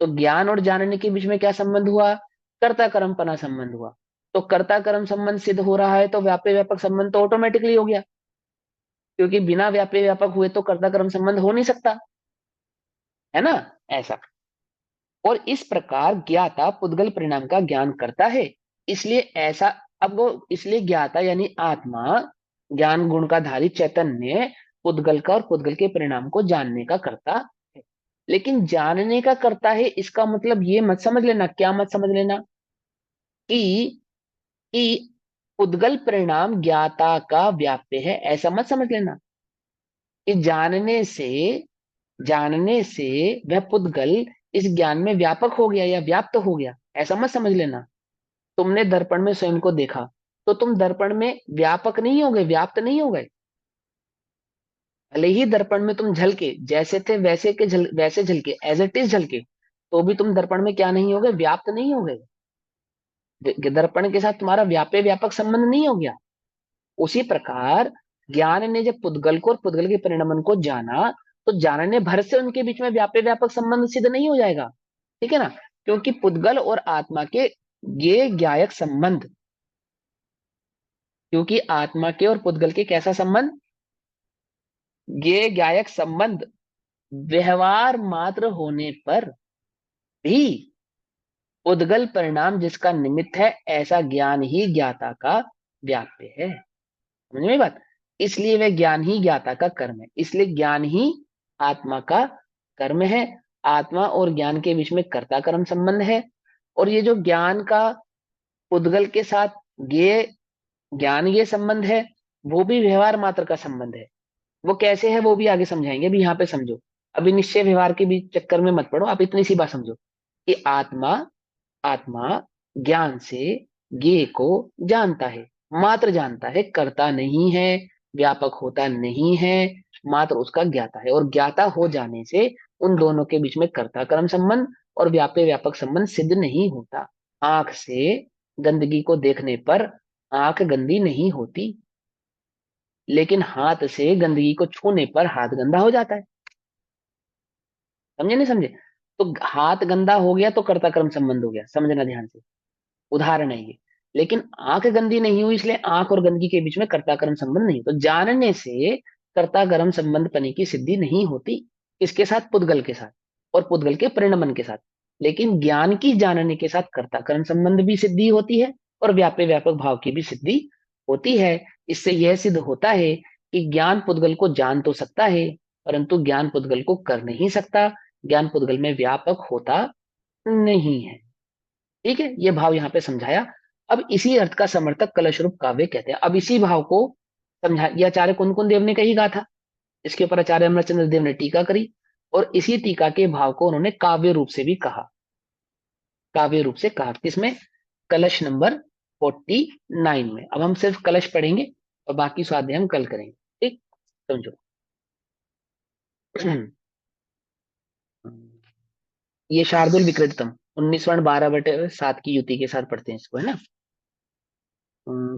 तो ज्ञान और जानने के बीच में क्या संबंध हुआ? कर्ता कर्मपना संबंध हुआ। तो कर्ता कर्म संबंध सिद्ध हो रहा है, तो व्याप्य व्यापक संबंध तो ऑटोमेटिकली हो गया, क्योंकि बिना व्याप्य व्यापक हुए तो कर्ता कर्म संबंध हो नहीं सकता, है ना, ऐसा। और इस प्रकार ज्ञाता पुद्गल परिणाम का ज्ञान करता है, इसलिए ऐसा, अब वो इसलिए ज्ञाता यानी आत्मा, ज्ञान गुण का धारी चैतन्य पुद्गल का और पुद्गल के परिणाम को जानने का करता है। लेकिन जानने का करता है, इसका मतलब ये मत समझ लेना, क्या मत समझ लेना, कि पुद्गल परिणाम ज्ञाता का व्याप्य है, ऐसा मत समझ लेना कि जानने से वह पुद्गल इस ज्ञान में व्यापक हो गया या व्याप्त हो गया, ऐसा मत समझ लेना। तुमने दर्पण में स्वयं को देखा, तो तुम दर्पण में व्यापक नहीं हो गए, व्याप्त नहीं हो गए। भले ही दर्पण में तुम झलके, जैसे थे वैसे झलके, एज इट इज झलके, तो भी तुम दर्पण में क्या नहीं हो गए, व्याप्त नहीं हो गए। दर्पण के साथ तुम्हारा व्यापे व्यापक संबंध नहीं हो गया। उसी प्रकार ज्ञान ने जब पुद्गल को और पुद्गल के परिणमन को जाना, तो जानने भर से उनके बीच में व्यापे व्यापक संबंध सिद्ध नहीं हो जाएगा, ठीक है ना, क्योंकि पुद्गल और आत्मा के ये ज्ञायक संबंध, क्योंकि आत्मा के और पुद्गल के कैसा संबंध, ये ज्ञायक संबंध व्यवहार मात्र होने पर भी पुद्गल परिणाम जिसका निमित्त है, ऐसा ज्ञान ही ज्ञाता का व्याप्य है। समझ में बात, इसलिए वह ज्ञान ही ज्ञाता का कर्म है, इसलिए ज्ञान ही आत्मा का कर्म है। आत्मा और ज्ञान के बीच में कर्ता कर्म संबंध है, और ये जो ज्ञान का पुद्गल के साथ ये ज्ञान ये संबंध है, वो भी व्यवहार मात्र का संबंध है। वो कैसे है वो भी आगे समझाएंगे, अभी यहाँ पे समझो, अभी निश्चय व्यवहार के भी चक्कर में मत पड़ो, आप इतनी सी बात समझो कि आत्मा आत्मा ज्ञान से ज्ञेय को जानता है, मात्र जानता है, करता नहीं है, व्यापक होता नहीं है, मात्र उसका ज्ञाता है। और ज्ञाता हो जाने से उन दोनों के बीच में कर्ता कर्म संबंध और व्यापे व्यापक संबंध सिद्ध नहीं होता। आंख से गंदगी को देखने पर आंख गंदी नहीं होती, लेकिन हाथ से गंदगी को छूने पर हाथ गंदा हो जाता है। समझे नहीं समझे, तो हाथ गंदा हो गया तो कर्ता कर्म संबंध हो गया, समझना ध्यान से, उदाहरण है ये। लेकिन आंख गंदी नहीं हुई, इसलिए आंख और गंदगी के बीच में कर्ता कर्म संबंध नहीं। तो जानने से कर्ता कर्म संबंध पने की सिद्धि नहीं होती, इसके साथ पुद्गल के साथ और पुद्गल के परिणमन के साथ। लेकिन ज्ञान की जानने के साथ कर्ता कर्म संबंध भी सिद्धि होती है और व्यापे व्यापक भाव की भी सिद्धि होती है। इससे यह सिद्ध होता है कि ज्ञान पुद्गल को जान तो सकता है, परंतु ज्ञान पुद्गल को कर नहीं सकता, ज्ञान पुद्गल में व्यापक होता नहीं है। ठीक है, ये भाव यहाँ पे समझाया। अब इसी अर्थ का समर्थक कलश रूप काव्य कहते हैं। अब इसी भाव को समझा, ये आचार्य कुंदकुन देव ने कही कहा था, इसके ऊपर आचार्य अमरचंद्र देव ने टीका करी, और इसी टीका के भाव को उन्होंने काव्य रूप से भी कहा, काव्य रूप से कहा, किसमें, कलश नंबर 49 में। अब हम सिर्फ कलश पढ़ेंगे और बाकी स्वाध्याय हम कल करेंगे, ठीक, समझो। ये शार्दुल विकृतम 19/12/7 की युति के साथ पढ़ते हैं इसको, है ना।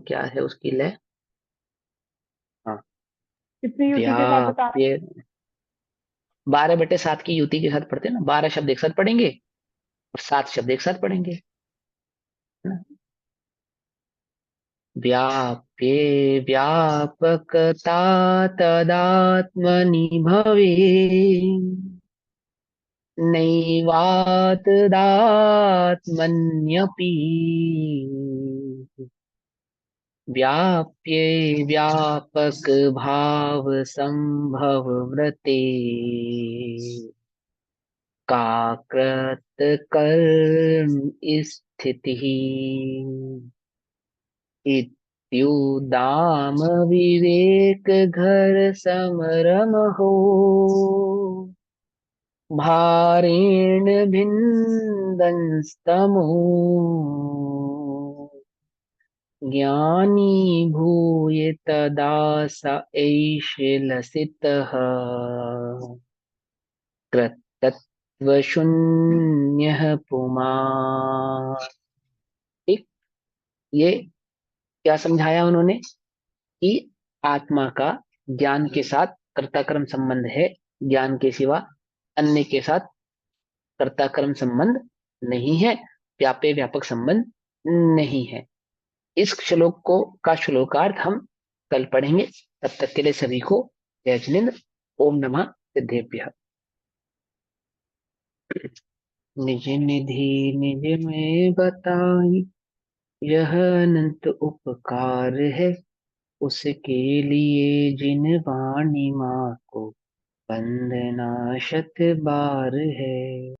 क्या है उसकी लय, हाँ, कितनी युति के साथ बता रहे हैं? 12/7 की युति के साथ पढ़ते हैं ना, 12 शब्द एक साथ पढ़ेंगे और 7 शब्द एक साथ पढ़ेंगे, है ना। व्याप्ये व्यापकता तदात्मनि भवे नैवातदात्मन्यपि व्याप्ये व्यापक भाव संभव वृते काकृत कर्म स्थिति इत्युदाम विवेक घर समरम हो भारेण भिन्दंस्तमो ज्ञानी भूय तदा स एष लसितः कृतत्वशून्यः पुमान्। ठीक, ये क्या समझाया उन्होंने कि आत्मा का ज्ञान के साथ कर्ताकर्म संबंध है, ज्ञान के सिवा अन्य के साथ कर्ताकर्म संबंध नहीं है, व्यापे व्यापक संबंध नहीं है। इस श्लोक का श्लोकार्थ हम कल पढ़ेंगे। तब तक के लिए सभी को जय जिनेन्द्र। ओम नमः सिद्धेभ्यः। निज निधि निज में बताई, यह अनंत उपकार है, उसके लिए जिन वाणी माँ को वंदना शत बार है।